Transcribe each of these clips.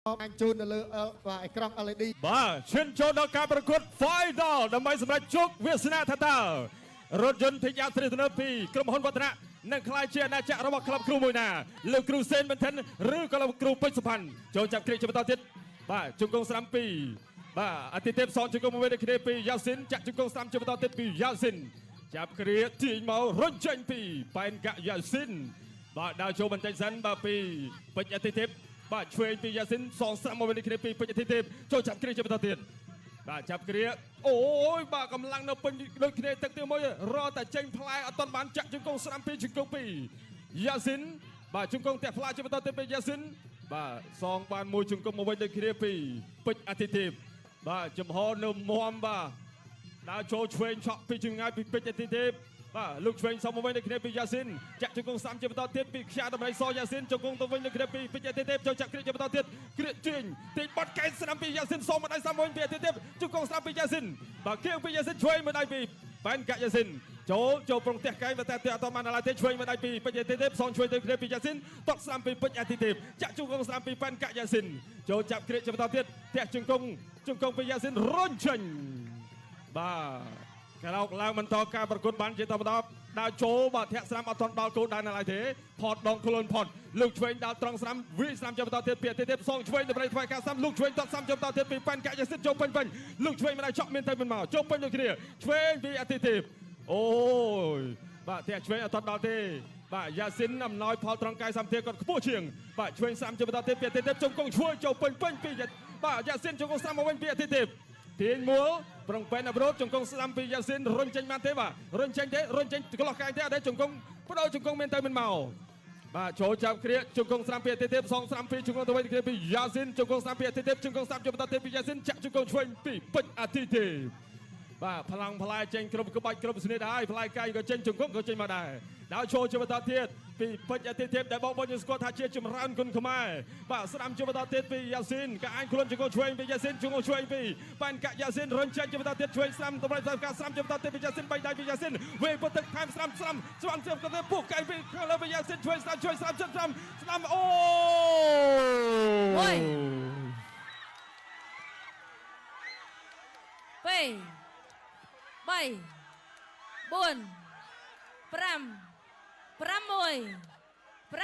anh chôn là vàไอ้กล้อง LED បាទឈានចូលដល់ការប្រកួត Final ដើម្បីសម្រេចជោគវាសនាថាតើរថយន្តធីយ៉ាត្រីទំនើបពីក្រុមហ៊ុនវឌ្ឍនៈនឹងក្លាយជាអាណាចក្ររបស់ក្លឹបគ្រូមួយណាលោកគ្រូសេនប៊ិនថិនឬក៏លោកគ្រូពេជ្រសុផាន់ចូលចាប់គ្រាជាបន្តទៀតបាទជង្គង់ស្រាំ2បាទអតិថិបសងជង្គង់មួយដូចគ្នាពីយ៉ាស៊ីនចាក់ជង្គង់ស្រាំជាបន្តទៀតពីយ៉ាស៊ីនចាប់គ្រាទាញមករត់ចេញពីប៉ែនកាក់យ៉ាស៊ីនបាទដើរចូលបន្តិចសិនបាទពីពេជ្រអតិថិបបាទឆ្វេងពីយ៉ាស៊ីនសងស្រាំមកវិញគ្នាពីពេជ្រអតិថិបចូលចាប់គ្រាជាបន្តទៀតបាទចាប់គ្រាអូយបាទកម្លាំងនៅពេញដូចគ្នាទឹកទីមួយរត់តែចេញផ្លែអត់ទាន់បានចាក់ជង្គង់ស្រាំពីជង្គង់ពីយ៉ាស៊ីនបាទជង្គង់តែផ្លែជាបន្តទៀតពីយ៉ាស៊ីនបាទសងបានមួយជង្គង់មកវិញដូចគ្នាពីពេជ្រអតិថិបបាទចំហនៅមុំបាទដើរចូលឆ្វេងឆក់ពីចម្ងាយពីពេជ្រអតិថិបបាទលោកឆ្វេងសមមកវិញដូចគ្នាពីយ៉ាស៊ីនចាក់ជង្គង់ស្រាំជាបន្តទៀតពីខ្យាតម្រៃសយ៉ាស៊ីនជង្គង់ទៅវិញដូចគ្នាពីពេជ្រអតិថិបចូលចាក់គ្រាជាបន្តទៀតគ្រាទាញបាត់កែស្រាំពីយ៉ាស៊ីនសមមកដៃស្រាំវិញពីអតិថិបជង្គង់ស្រាំពីយ៉ាស៊ីនបាទគៀងពីយ៉ាស៊ីនឆ្វេងមកដៃពីប៉ែនកាក់យ៉ាស៊ីនចូលប្រងទះកែតែអត់បានឡើយទេឆ្វេងមកដៃពីពេជ្រអតិថិបសងឆ្វេងទៅគ្នាពីយ៉ាស៊ីនតត់ស្រាំពីពេជ្រអតិថិបចាក់ជង្គង់ស្រាំពីប៉ែនកាក់យ៉ាស៊ីនចូលចាប់គ្រាជាបន្តទៀតទះជង្គង់ពីយ៉ាស៊ីនរុញចេញបាទក្រោកឡើងបន្តការប្រកួតបានជាតបដប់ដើរចូលបាទធាក់ស្រាំអត់ទាន់ដល់គោលដៅណាឡើយទេផតដងខ្លួនផតលោកឆ្វេងដើរត្រង់ស្រាំវាស្រាំជាបន្តទៀតពីអតិថិបសងឆ្វេងដើម្បីធ្វើការស្រាំលោកឆ្វេងតត់ស្រាំជាបន្តទៀតពីប៉ែនកាក់យ៉ាស៊ីនចូលពេញលោកឆ្វេងមិនដែរចောက်មានទៅមិនមកចូលពេញដូចគ្នាឆ្វេងពីអតិថិបអូយបាទធាក់ឆ្វេងអត់ទាន់ដល់ទេបាទយ៉ាស៊ីនអំណោយផលត្រង់កាយសម្ភារគាត់ខ្ពស់ជាងបាទឆ្វេងស្រាំជាបន្តទៀតពីអតិថិបជង្គង់ឈួយចូលពេញពីបាទយ៉ាស៊ីនជង្គង់ស្រាំមកវិញពីអតិថិបទាញមួលប្រងពេនអប្រូតជង្គង់ស្ដាំពីយ៉ាស៊ីនរុញចេញបានទេបាទរុញចេញកន្លោះកាយទេអត់ទេជង្គង់បដូរជង្គង់មានទៅមិនមកបាទចូលចាប់គ្រាជង្គង់ស្ដាំពីអតិថិបសងស្ដាំពីជង្គង់ទៅវិញគ្រាពីយ៉ាស៊ីនជង្គង់ស្ដាំពីអតិថិបជង្គង់ស្ដាំជាបន្តទៀតពីយ៉ាស៊ីនចាក់ជង្គង់ឆ្វេងពីពេជ្រអតិថិបបាទផ្លាំងផ្លែចេញគ្រប់ក្បាច់គ្រប់ស្នេហ៍ដែរផ្លែកាយក៏ចេញជង្គង់ក៏ចេញមកដែរដើរចូលជាបន្តទៀតពីពេជ្រអតិថិបដែលបងប្អូនយើងស្គាល់ថាជាចម្រើនគុណខ្មែរបាទស្ដាំជាបន្តទៀតពីយ៉ាស៊ីនក៏អាចខ្លួនជង្គង់ឆ្វេងពីយ៉ាស៊ីនជង្គង់ឆ្វេងពីប៉ែនកាក់យ៉ាស៊ីនរុញចេញជាបន្តទៀតឆ្វេងស្ដាំតម្រូវទៅការស្ដាំជាបន្តទៀតពីយ៉ាស៊ីនបីដៃពីយ៉ាស៊ីនវេពុតទឹកថែមស្ដាំជាបន្តទៀតពុកកែពីខាងលើពីយ៉ាស៊ីនឆ្វេងស្ដាំអូយ2 3 4 5 6 7 8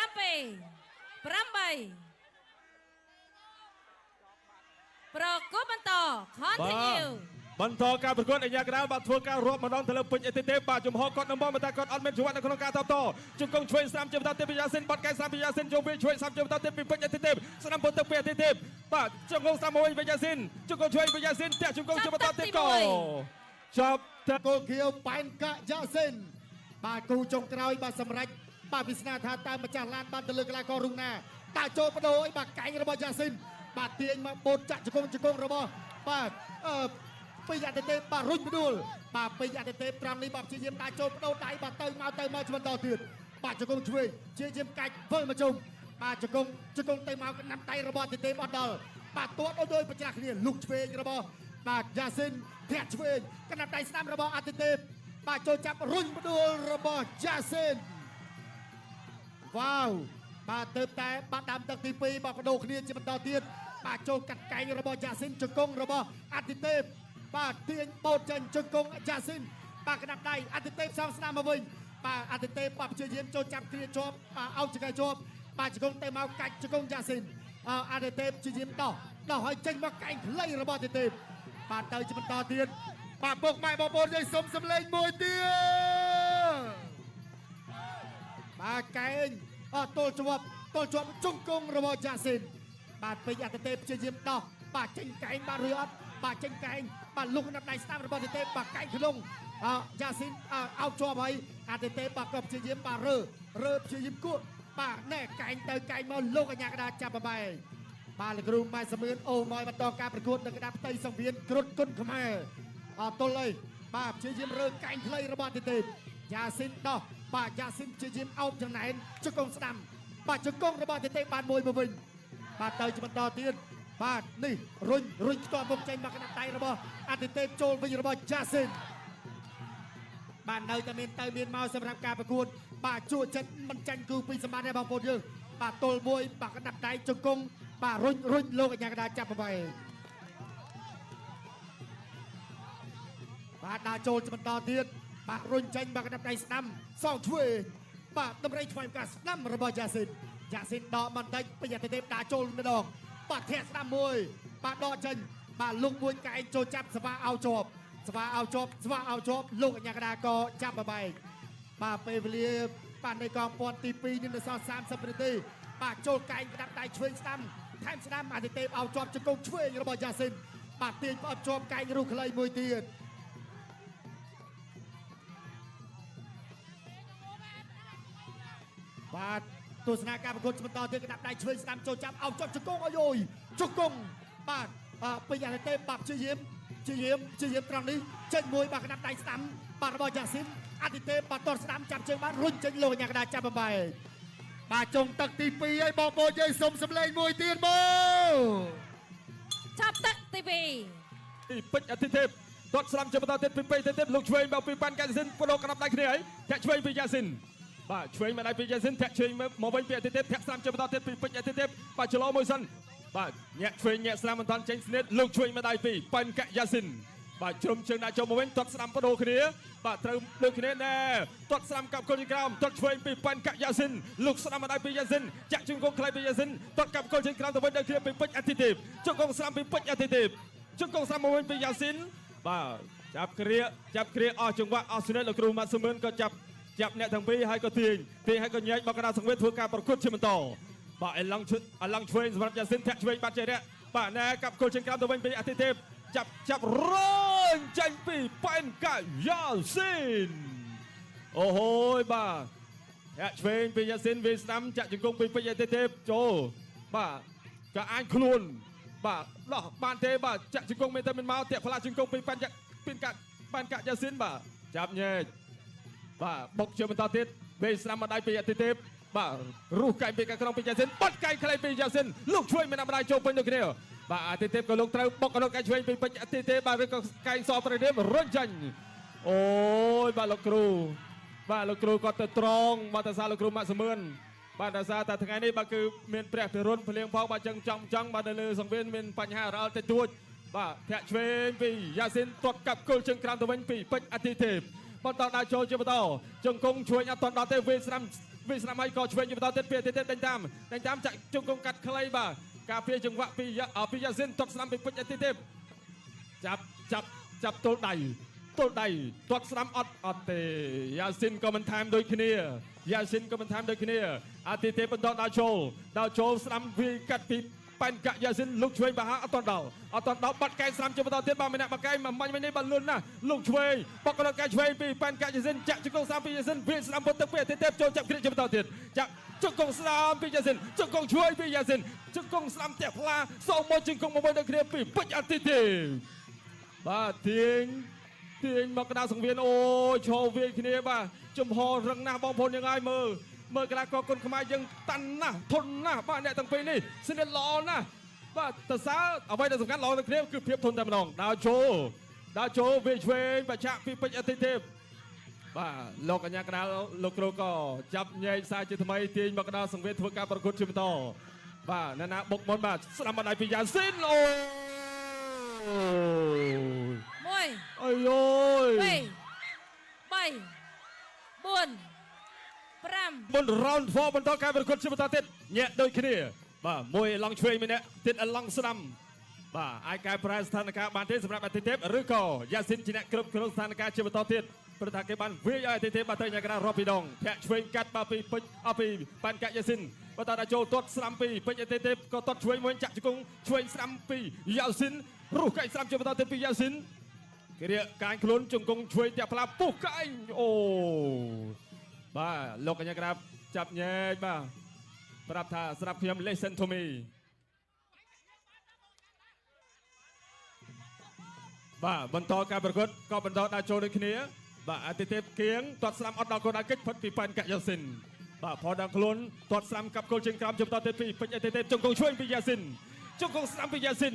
ប្រកួតបន្ត continue បន្តការប្រកួតអញ្ញាកដាលបាទធ្វើការរាប់ម្ដងទៅលើពេជ្រអតិថិបបាទចំហគាត់នឹងមកតែគាត់អត់មានចង្វាក់នៅក្នុងការតបតជង្គង់ឆ្វេងស្ដាំជាបន្តទៀតពីយ៉ាស៊ីនបាត់កែស្ដាំពីយ៉ាស៊ីនចូលវាឆ្វេងស្ដាំជាបន្តទៀតពីពេជ្រអតិថិបស្ដាំពុតទឹកពីអតិថិបបាទជង្គង់ស្ដាំមកវិញពីយ៉ាស៊ីនជង្គង់ឆ្វេងពីយ៉ាស៊ីនតាក់ជង្គង់ជាបន្តទៀតក៏ចាប់តែគោលខៀវប៉ែនកាក់យ៉ាស៊ីនបាទគូចុងក្រោយបាទសម្រាប់បាទវិស្នាថាតើម្ចាស់ឡានបានទៅលើកីឡាកររុងណាតាចូលបដូរឲ្យបាទកែងរបស់យ៉ាស៊ីនបាទទាញមកបូតចាក់ជង្គង់របស់បាទពេជ្រអតិថិបបាទរុញផ្ដួលបាទពេជ្រអតិថិបត្រង់នេះបាទព្យាយាមដាក់ចូលបដូរដៃបាទទៅមកជាបន្តទៀតបាទជង្គង់ឆ្វេងព្យាយាមកាច់វិលមកជុំបាទជង្គង់ទៅមកណាំដៃរបស់អតិថិបអត់ដល់បាទទាត់ដោយប្រច្រាស់គ្នាលុកឆ្វេងរបស់បាទយ៉ាស៊ីនធាក់ឆ្វេងកណាត់ដៃស្ដាំរបស់អតិថិបបាទចូលចាប់រុញផ្ដួលរបស់យ៉ាស៊ីនវ៉ាវបាទទៅតែបាត់ដាំទឹកទី2បាទបដូរគ្នាជាបន្តទៀតបាទចូលកាត់កែងរបស់យ៉ាស៊ីនជង្គង់របស់អតិថិបបាទទាញបោតចេញជង្គង់យ៉ាស៊ីនបាទកណាត់ដៃអតិថិបសងស្ដាំមកវិញបាទអតិថិបបាទព្យាយាមចូលចាប់គ្រាជាប់បាទអោបចង្កេះជាប់បាទជង្គង់ទៅមកកាច់ជង្គង់យ៉ាស៊ីនអតិថិបព្យាយាមដោះឲ្យចេញមកកែងខ្លីរបស់អតិថិបបាទទៅជាបន្តទៀតបាទពុកម៉ែបងប្អូនយើងសុំសំឡេងមួយទៀតបាទកែងទល់ជាប់ជង្គង់របស់យ៉ាស៊ីនបាទពេជ្រអតិថិបព្យាយាមដោះបាទចេញកែងបាទឬអត់បាទចេញកែងបាទលុកណាត់ដៃស្ដាំរបស់អតិថិបបាទកែងក្នុងយ៉ាស៊ីនអោបជាប់ហើយអតិថិបបាទក៏ព្យាយាមបាទរើព្យាយាមគក់បាទណែកែងទៅកែងមកលោកអញ្ញាកដាចាប់បបែបាទលោកគ្រូម៉ែសមឿនអូមកបន្តការប្រកួតនៅកណ្ដាលផ្ទៃសង្វៀនគ្រុតគុណខ្មែរទល់ហើយបាទព្យាយាមរើកែងខ្លីរបស់អតិថិបយ៉ាស៊ីនដោះបាទយ៉ាស៊ីនព្យាយាមអោបចំណែនជង្គង់ស្ដាំបាទជង្គង់របស់អតិថិបបានមួយមកវិញបាទទៅជាបន្តទៀតបាទនេះរុញផ្ទាល់មុខចេញមកកណ្ដាប់ដៃរបស់អតិថិបចូលវិញរបស់យ៉ាស៊ីនបាទនៅតែមានមកសម្រាប់ការប្រកួតបាទជួចិត្តមិនចាញ់គឺពីសម្បត្តិទេបងប្អូនយើងបាទទល់មួយបាទកណ្ដាប់ដៃជង្គង់ បាទរុញលោកកញ្ញាកណ្ដាលចាប់8បាទដើរចូលបន្តទៀតបាទរុញចេញបាទកណ្ដាប់ដៃស្ដាំសងឆ្វេងបាទតម្រៃឆ្វេងកាស្ដាំរបស់យ៉ាស៊ីនដកបន្តិចពេញអតិទេពដើរចូលម្ដងបាទធាក់ស្ដាំមួយបាទដកចេញបាទលោកមួយកែងចូលចាប់ស្វាអោជាប់លោកកញ្ញាកណ្ដាលក៏ចាប់បបែកបាទពេលវេលាបាទនៃកងព័ន្ធទី2នេះនៅសល់30នាទីបាទចូលកែងកណ្ដាប់ដៃឆ្វេងស្ដាំថែមស្ដាំអតិទេពអោជាប់ជង្គង់ឆ្វេងរបស់យ៉ាស៊ីនបាទទាញផ្អត់ជាប់កែងរុះខ្លីមួយទៀតបាទទស្សនាការប្រកួតបន្តទៀតកណ្ដាប់ដៃឆ្វេងស្ដាំចូលចាប់អោជាប់ជង្គង់អយជង្គង់បាទពេញអតិទេពបាទព្យាយាមត្រង់នេះចេញមួយបាទកណ្ដាប់ដៃស្ដាំបាទរបស់យ៉ាស៊ីនអតិទេពបាទតតស្ដាំចាប់ជើងបាទរុញចេញលោកកញ្ញាកណ្ដាលចាប់បបែកបាទចុងទឹកទី2ហើយបងប្អូនយើងសុំសម្លេងមួយទៀតមកចាប់ទឹកទី2ទីពេជ្រអតិទេពទាត់ស្ដាំជាបន្តទៀតពីពេជ្រអតិទេពលោកឆ្វេងមកពីប៉ាន់កែសិនបដូរកណ្ដាប់ដៃគ្នាហើយធាក់ឆ្វេងពីយ៉ាស៊ីនបាទឆ្វេងមកដៃពីយ៉ាស៊ីនធាក់ឆ្វេងមកវិញពីអតិទេពធាក់ស្ដាំជាបន្តទៀតពីពេជ្រអតិទេពបាទចលោមួយសិនបាទញាក់ឆ្វេងញាក់ស្ដាំមិនតាន់ចេញស្និតលោកឆ្វេងមកដៃពីប៉ាន់កែយ៉ាស៊ីនបាទជ្រុំជើងដាក់ចូលមកវិញទាត់ស្ដាំបដូរគ្នាបាទត្រូវដូចគ្នាណែទាត់ស្ដាំកាប់គល់ជាក្រោមទាត់ឆ្វេងពីប៉ាន់កែយ៉ាស៊ីនលោកស្ដាំមកដៃពីយ៉ាស៊ីនចាក់ជង្គង់ខ្លីពីយ៉ាស៊ីនទាត់កាប់គល់ជាក្រោមទៅវិញដូចគ្នាពីពេជ្រអតិទេពជង្គង់ស្ដាំពីពេជ្រអតិទេពជង្គង់ស្ដាំមកវិញពីយ៉ាស៊ីនបាទចាប់គ្រាអស់ចង្វាក់អស់ស្និតលោកគ្រូម៉ាត់ស៊ឺមឿនក៏ចាប់អ្នកទាំងពីរហើយក៏ទាញហើយក៏ញែកមកកណ្ដាលសង្វេគធ្វើការប្រកួតជាបន្តបាទអឡង់ឆ្វេងសម្រាប់យ៉ាស៊ីនធាក់ឆ្វេងបាត់ចេះរៈបាទណែកាប់គល់ជាក្រោមទៅវិញពីអតិទេពចាប់រើញចេញពីប៉ែនកែយ៉ាស៊ីនអូហូយបាទធាក់ឆ្វេងពីយ៉ាស៊ីនវាស្ដាំចាក់ជង្គង់ពីពេជ្រអតិទេពចូលបាទក៏អាចខ្លួនបាទដោះបានទេបាទចាក់ជង្គង់មែនតែមិនមកតាក់ផ្លាជង្គង់ពីប៉ែនកាយ៉ាស៊ីនបាទចាប់ញែកបាទបុកជាបន្តទៀតវាស្ដាំមកដៃពីអតិទេពបាទរុះកែងពីខាងក្នុងពីយ៉ាស៊ីនបាត់កែងខ្លីពីយ៉ាស៊ីនលោកឆ្វេងមិនបានចូលពេញដូចគ្នាបាទអតិទេពក៏លោកត្រូវបុកកណ្ដោកែងឆ្វេងពីពេជ្រអតិទេពបាទវាក៏កែងសប្រឌិមរុញចាញ់អូយបាទលោកគ្រូក៏ទៅត្រង់បាទតាសាលោកគ្រូម៉ាក់សមឿនបាទតាសាតែថ្ងៃនេះបាទគឺមានព្រះពិរុនភ្លៀងផងបាទចឹងចង់បាទនៅលើសង្វៀនមានបញ្ហារអល់តិចតួចបាទធាក់ឆ្វេងពីយ៉ាស៊ីនទាត់កាប់គល់ជើងក្រោមទៅវិញពីពេជ្រអតិទេពបន្តដើរចូលជាបន្តជង្គង់ជួយអត់ទាន់ដល់ទេវាស្ដាំហើយក៏ឆ្វេងជាបន្តទៀតពីអតិទេពដេញតាមចាក់ជង្គង់កាត់ខ្លីបាទការពារចង្វាក់ពីយ៉ាស៊ីនទាត់ស្ដាំពីពេជ្រអតិទេពចាប់ទល់ដៃទាត់ស្ដាំអត់ទេយ៉ាស៊ីនក៏មិនថែមដូចគ្នាអតិទេពបន្តដើរចូលស្ដាំវាកាត់ពីប៉ែនកែយ៉ាស៊ីនលោកឆ្វេងបហាអត់តដល់បាត់កែស្ដាំជាបន្តទៀតបាទម្នាក់បាត់កែមួយមាញ់នេះបាទលឿនណាស់លោកឆ្វេងបកកណ្ដោកែឆ្វេងពីប៉ែនកែយ៉ាស៊ីនចាក់ជង្គង់ស្ដាំពីយ៉ាស៊ីនវាស្ដាំពុតទឹកពីអតិទេពចូលចាប់គ្រាជាបន្តទៀតចាក់ជង្គង់ស្ដាំពីយ៉ាស៊ីនជង្គង់ឆ្វេងពីយ៉ាស៊ីនជង្គង់ស្ដាំតាក់ផ្លាសងមកជង្គង់មកវិញដូចគ្នាពីពេជ្រអតិទេពបាទទាញមកកណ្ដាលសង្វៀនអូឈរវាយគ្នាបាទចំហរឹងណាស់បងប្អូនយើងហើយមើលកីឡាករគុនខ្មែរយើងតាន់ណាស់ធន់ណាស់បាទអ្នកទាំងពីរនេះស្និទ្ធល្អណាស់បាទតសើអ្វីដែលសំខាន់ល្អទៅគ្នាគឺភាពធន់តែម្ដងដើរចូលវាឆ្វេងបច្ចាក់ពីពេជ្រអតិទេពបាទលោកកញ្ញាកណ្ដាលលោកគ្រូក៏ចាប់ញែកសារជាថ្មីទាញមកកណ្ដាលសង្វៀនធ្វើការប្រកួតជាបន្តបាទណានាបុកមុនបាទស្ដាំមកដៃពីយ៉ាស៊ីនអូមួយអាយអូយ3 4 5មុន round 4បន្តការប្រកួតជាបន្តទៀតញាក់ដូចគ្នាបាទមួយឡង់ឆ្វេងម្នាក់ទៀតឡង់ស្ដាំបាទអាចកែប្រែស្ថានភាពបានទេសម្រាប់អតិទេពឬក៏យ៉ាស៊ីនជាអ្នកគ្រប់គ្រងស្ថានភាពជាបន្តទៀតព្រោះថាគេបានវាយឲ្យអតិទេពបាទទៅញ៉ាំកណ្ដាលរាប់ពីដងធាក់ឆ្វេងកាត់បាទពីពេជ្រពីប៉ាន់កែយ៉ាស៊ីនបន្តដល់ចូលទាត់ស្ដាំពីពេជ្រអតិទេពក៏ទាត់ឆ្វេងមួយចាក់ជង្គង់ឆ្វេងស្ដាំពីយ៉ាស៊ីនរុះកែងស្ដាំជាបន្តទៀតពីយ៉ាស៊ីនគេរៀកកាញខ្លួនជង្គង់ឆ្វេងតាក់ផ្លាពុះកែងអូបាទលោកកញ្ញាក្រាបចាប់ញែកបាទប្រាប់ថាស្រាប់ខ្ញុំ listen to me បាទបន្តការប្រកួតក៏បន្តដើរចូលដូចគ្នាបាទអតិទេពគៀងទាត់ស្ដាំអត់ដល់កូនដៅកិច្ចផុតពីប៉ែនកែយ៉ាស៊ីនបាទផដល់ខ្លួនទាត់ស្ដាំកាប់គល់ជើងក្រោមចំតទៀតពីពេជ្រអតិទេពជង្គង់ឆ្វេងពីយ៉ាស៊ីនជង្គង់ស្ដាំពីយ៉ាស៊ីន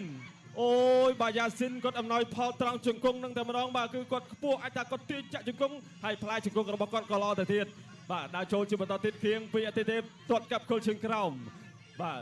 អូយបាទយ៉ាស៊ីនគាត់អំណោយផលត្រង់ជង្គង់នឹងតែម្ដងបាទគឺគាត់ខ្ពស់អាចថាគាត់ទាញចាក់ជង្គង់ហើយផ្លែជង្គង់របស់គាត់ក៏ល្អទៅទៀតបាទដើរចូលជាបន្តទៀតគៀងពីអតិទេពទាត់កាប់គល់ជើងក្រោមបាទ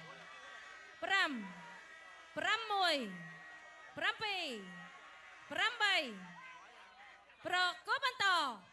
5 6 7 8 9 10 11 12 13 14 15 16 17 18 19 20 ប្រកបបន្ត